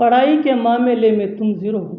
पढ़ाई के मामले में तुम जीरो हो,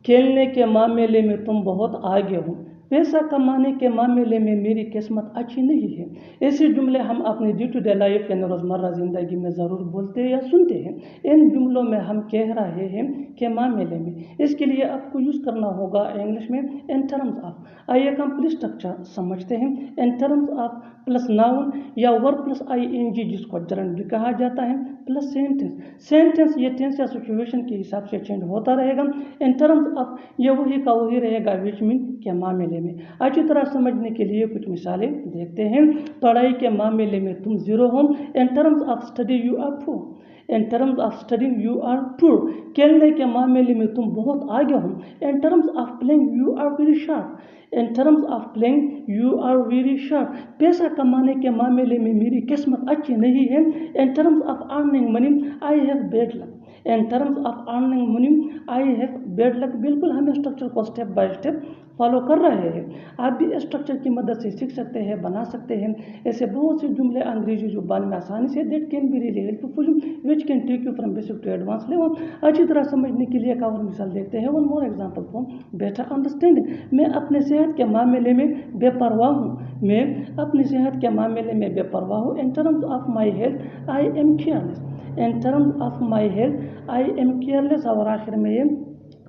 खेलने के मामले में तुम बहुत आगे हो, पैसा कमाने के मामले में मेरी किस्मत अच्छी नहीं है। ऐसे जुमले हम अपनी डे टू डे लाइफ यानी रोज़मर्रा ज़िंदगी में ज़रूर बोलते या सुनते हैं। इन जुमलों में हम कह रहे हैं के मामले में, इसके लिए आपको यूज़ करना होगा इंग्लिश में इन टर्म्स ऑफ। आइए कंप्लीट स्ट्रक्चर समझते हैं। इन टर्म्स ऑफ प्लस नाउन या वर्ब प्लस ING जिसको जरंड भी कहा जाता है प्लस सेंटेंस। सेंटेंस ये टेंस या सिचुएशन के हिसाब से चेंज होता रहेगा। इन टर्म्स ऑफ ये वही का वही रहेगा विच मीन के मामले में। अच्छी तरह समझने के लिए कुछ मिसालें देखते हैं। पढ़ाई के मामले में तुम जीरो हो, in terms of study you are poor. In terms of studying you are poor. खेलने के मामले में तुम बहुत आगे हो, in terms of playing you are very sharp. In terms of playing you are very sharp. पैसा कमाने के मामले में मेरी किस्मत अच्छी नहीं है, इन terms of earning money I have bad luck. In terms of earning money I have bad luck. बिल्कुल हम स्ट्रक्चर को स्टेप बाय स्टेप फॉलो कर रहे हैं। आप भी स्ट्रक्चर की मदद से सीख सकते हैं, बना सकते हैं। ऐसे बहुत से जुमले अंग्रेजी जुबान में आसानी से that can be really helpful which can take you from basic to advance level. अच्छी तरह समझने के लिए एक और मिसाल देखते हैं। One more example for better understanding. मैं अपने सेहत के मामले में बेपरवाह हूँ। मैं अपनी सेहत के मामले में बेपरवाह हूँ। इन terms of my health I am careless. In terms of my health I am careless. और आखिर में ये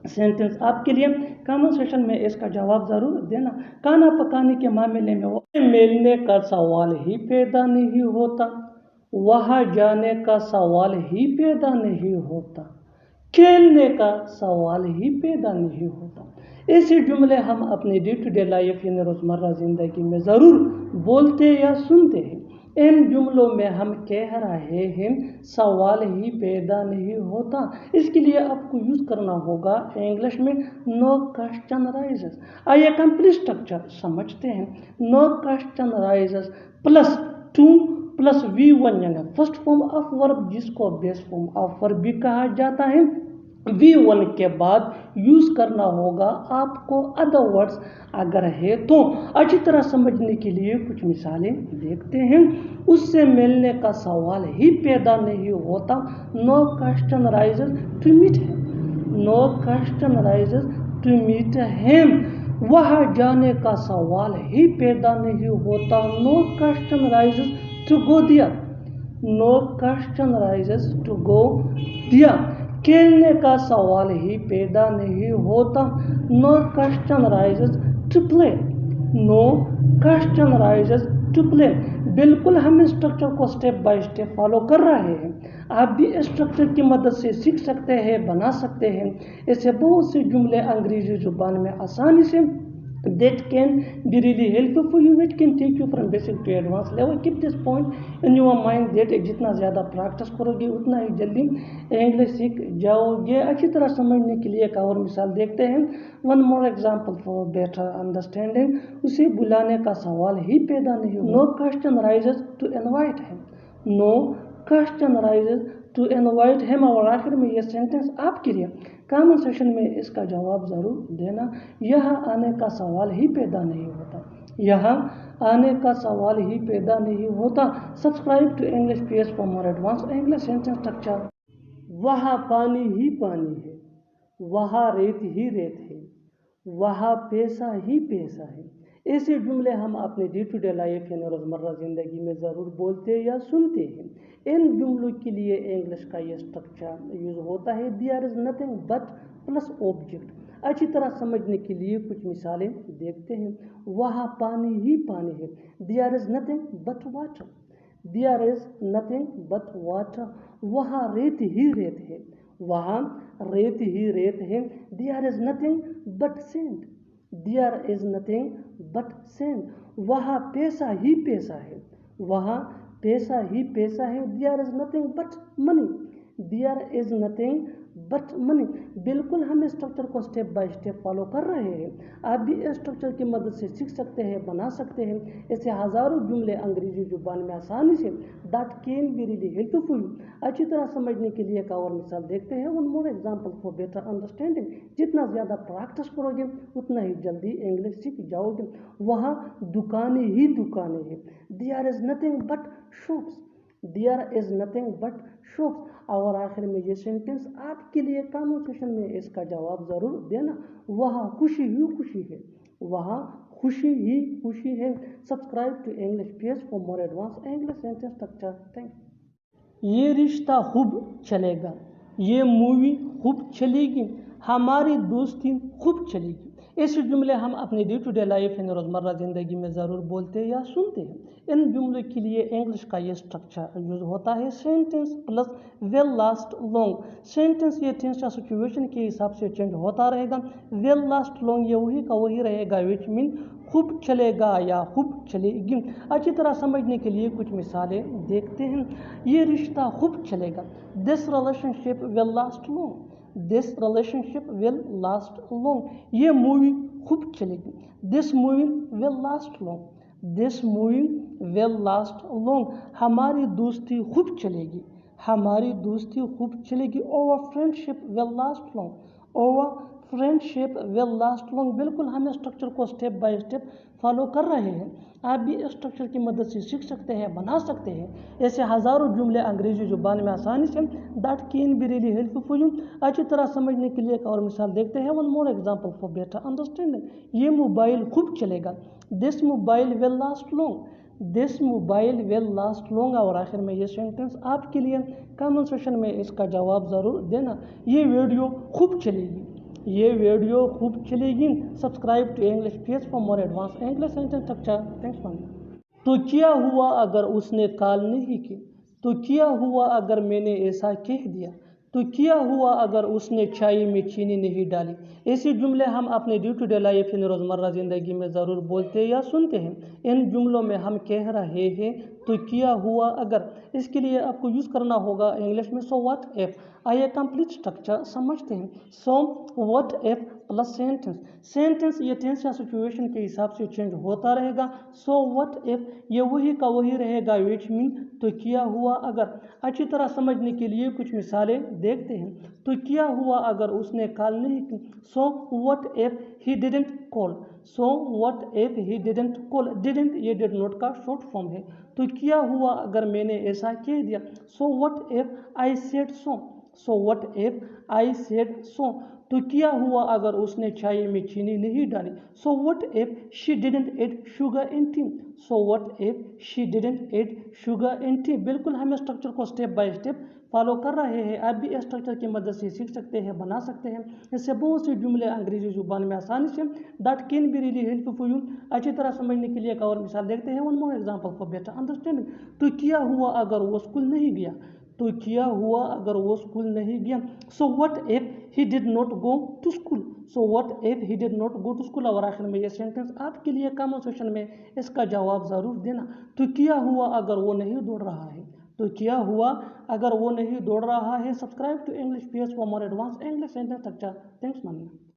सेंटेंस आपके लिए कमेंट सेक्शन में इसका जवाब ज़रूर देना। खाना पकाने के मामले में मिलने का सवाल ही पैदा नहीं होता, वहाँ जाने का सवाल ही पैदा नहीं होता, खेलने का सवाल ही पैदा नहीं होता। ऐसे जुमले हम अपनी डे टू डे लाइफ यानी रोज़मर्रा ज़िंदगी में ज़रूर बोलते या सुनते हैं। इन जुमलों में हम कह रहे हैं सवाल ही पैदा नहीं होता। इसके लिए आपको यूज़ करना होगा इंग्लिश में नो क्वेश्चन राइजेस। आइए कंप्लीट स्ट्रक्चर समझते हैं। No question rises plus to plus V1 यानी फर्स्ट फॉर्म ऑफ वर्ब जिसको बेस फॉर्म ऑफ वर्ब भी कहा जाता है। V1 के बाद यूज़ करना होगा आपको अदर वर्ड्स अगर है तो। अच्छी तरह समझने के लिए कुछ मिसालें देखते हैं। उससे मिलने का सवाल ही पैदा नहीं होता, no question rises to meet him. No question rises to meet him. वहाँ जाने का सवाल ही पैदा नहीं होता, no question rises to go there. No question rises to go there. खेलने का सवाल ही पैदा नहीं होता, no question rises to play. No question rises to play. बिल्कुल हम इस स्ट्रक्चर को स्टेप बाय स्टेप फॉलो कर रहे हैं। आप भी इस स्ट्रक्चर की मदद से सीख सकते हैं, बना सकते हैं। ऐसे बहुत से जुमले अंग्रेजी जुबान में आसानी से that can be really helpful for you, which can take you from basic to advanced level. Keep this point in your mind that जितना ज़्यादा प्रैक्टिस करोगे उतना ही जल्दी इंग्लिश सीख जाओगे। अच्छी तरह समझने के लिए एक और मिसाल देखते हैं। One more example for better understanding. उसे बुलाने का सवाल ही पैदा नहीं हो, no question rises to invite him. No question rises to invite him. और आखिर में ये सेंटेंस आपके लिए कमेंट सेक्शन में इसका जवाब ज़रूर देना। यहाँ आने का सवाल ही पैदा नहीं होता, यहाँ आने का सवाल ही पैदा नहीं होता। Subscribe to English PS for more advance English sentence structure. वहाँ पानी ही पानी है, वहाँ रेत ही रेत है, वहाँ पैसा ही पैसा है। ऐसे जुमले हम अपने डे टू डे लाइफ यानी रोज़मर्रा ज़िंदगी में ज़रूर बोलते या सुनते हैं। इन जुमलों के लिए इंग्लिश का ये स्ट्रक्चर यूज़ होता है there is nothing but plus object. अच्छी तरह समझने के लिए कुछ मिसालें देखते हैं। वहाँ पानी ही पानी है, there is nothing but water. There is nothing but water. वहाँ रेत ही रेत है, वहाँ रेत ही रेत है, there is nothing but sand. There is nothing but sand. वहाँ पैसा ही पैसा है, वहाँ पैसा ही पैसा है, there is nothing but money. There is nothing but money. बिल्कुल हम स्ट्रक्चर को स्टेप बाय स्टेप फॉलो कर रहे हैं। आप भी इस स्ट्रक्चर की मदद से सीख सकते हैं, बना सकते हैं। ऐसे हज़ारों जुमले अंग्रेजी जुबान में आसानी से that can be really helpful. अच्छी तरह समझने के लिए एक और मिसाल देखते हैं। One more example for better understanding. जितना ज़्यादा प्रैक्टिस करोगे उतना ही जल्दी इंग्लिश सीख जाओगे। वहाँ दुकानें ही दुकानें हैं, there is nothing but shops. There is nothing but shops. और आखिर में ये सेंटेंस आपके लिए कमेंट सेक्शन में इसका जवाब ज़रूर देना। वहाँ खुशी ही खुशी है, वहाँ खुशी ही खुशी है। Subscribe to English page for more advance English sentence structure. Thanks. ये रिश्ता खूब चलेगा, ये मूवी खूब चलेगी, हमारी दोस्ती खूब चलेगी। ऐसे जुमले हम अपने डे टू डे लाइफ यानी रोज़मर्रा ज़िंदगी में ज़रूर बोलते हैं या सुनते हैं। इन जुमलों के लिए इंग्लिश का ये स्ट्रक्चर यूज़ होता है sentence plus will last long. Sentence ये टेंस या सिचुएशन के हिसाब से चेंज होता रहेगा। विल लास्ट लॉन्ग ये वही का वही रहेगा, विच मीन खूब चलेगा या खूब चलेगी। अच्छी तरह समझने के लिए कुछ मिसालें देखते हैं। ये रिश्ता खूब चलेगा, this relationship will last long, this relationship will last long. ये मूवी खूब चलेगी, this movie will last long, this movie will last long. हमारी दोस्ती खूब चलेगी, हमारी दोस्ती खूब चलेगी। Over friendship will last long, over friendship will last long. बिल्कुल हम स्ट्रक्चर को स्टेप बाय स्टेप फॉलो कर रहे हैं। आप भी इस स्ट्रक्चर की मदद से सीख सकते हैं, बना सकते हैं ऐसे हज़ारों जुमले अंग्रेजी ज़ुबान में आसानी से। That can be really helpful for you. अच्छी तरह समझने के लिए एक और मिसाल देखते हैं। One more example for better understanding. ये मोबाइल खूब चलेगा, this mobile will last long, this mobile will last long. और आखिर में ये सेंटेंस आपके लिए कमेंट सेक्शन में इसका जवाब ज़रूर देना। ये वीडियो खूब चलेगी, ये वीडियो खूब चलेगी। Subscribe to English page for more advance English sentence structure. Thanks for. तो क्या हुआ अगर उसने कॉल नहीं की, तो क्या हुआ अगर मैंने ऐसा कह दिया, तो क्या हुआ अगर उसने चाय में चीनी नहीं डाली। ऐसे जुमले हम अपने डे टू डे लाइफ यानी रोज़मर्रा ज़िंदगी में ज़रूर बोलते हैं या सुनते हैं। इन जुमलों में हम कह रहे हैं तो क्या हुआ अगर। इसके लिए आपको यूज़ करना होगा इंग्लिश में सो व्हाट इफ। आइए कंप्लीट स्ट्रक्चर समझते हैं। सो what if plus sentence. Sentence ये टेंस या सिचुएशन के हिसाब से चेंज होता रहेगा। सो व्हाट इफ ये वही का वही रहेगा, विच मीन तो क्या हुआ अगर। अच्छी तरह समझने के लिए कुछ मिसालें देखते हैं। तो क्या हुआ अगर उसने कॉल नहीं की। सो what if he didn't call, so what if he didn't call. Didn't ये डिड नॉट का शॉर्ट फॉर्म है। तो क्या हुआ अगर मैंने ऐसा कह दिया। सो what if I said so, so what if I said so. तो क्या हुआ अगर उसने चाय में चीनी नहीं डाली। So what if she didn't add sugar in tea, so what if she didn't add sugar in tea. बिल्कुल हम स्ट्रक्चर को स्टेप बाय स्टेप फॉलो कर रहे हैं। आप भी इस स्ट्रक्चर की मदद से सीख सकते हैं, बना सकते हैं। इससे बहुत से जुमले अंग्रेजी जुबान में आसानी से। That can be really helpful for you. अच्छी तरह समझने के लिए एक और मिसाल देखते हैं। One more example for better understanding. तो क्या हुआ अगर वो स्कूल नहीं गया, तो क्या हुआ अगर वो स्कूल नहीं गया। So what if he did not go to school, so what if he did not go to school. और आखिर में ये सेंटेंस आपके लिए कमेंट सेक्शन में इसका जवाब ज़रूर देना। तो क्या हुआ अगर वो नहीं दौड़ रहा है, तो क्या हुआ अगर वो नहीं दौड़ रहा है। Subscribe to English page for more advance English sentence structure. Thanks मानिया।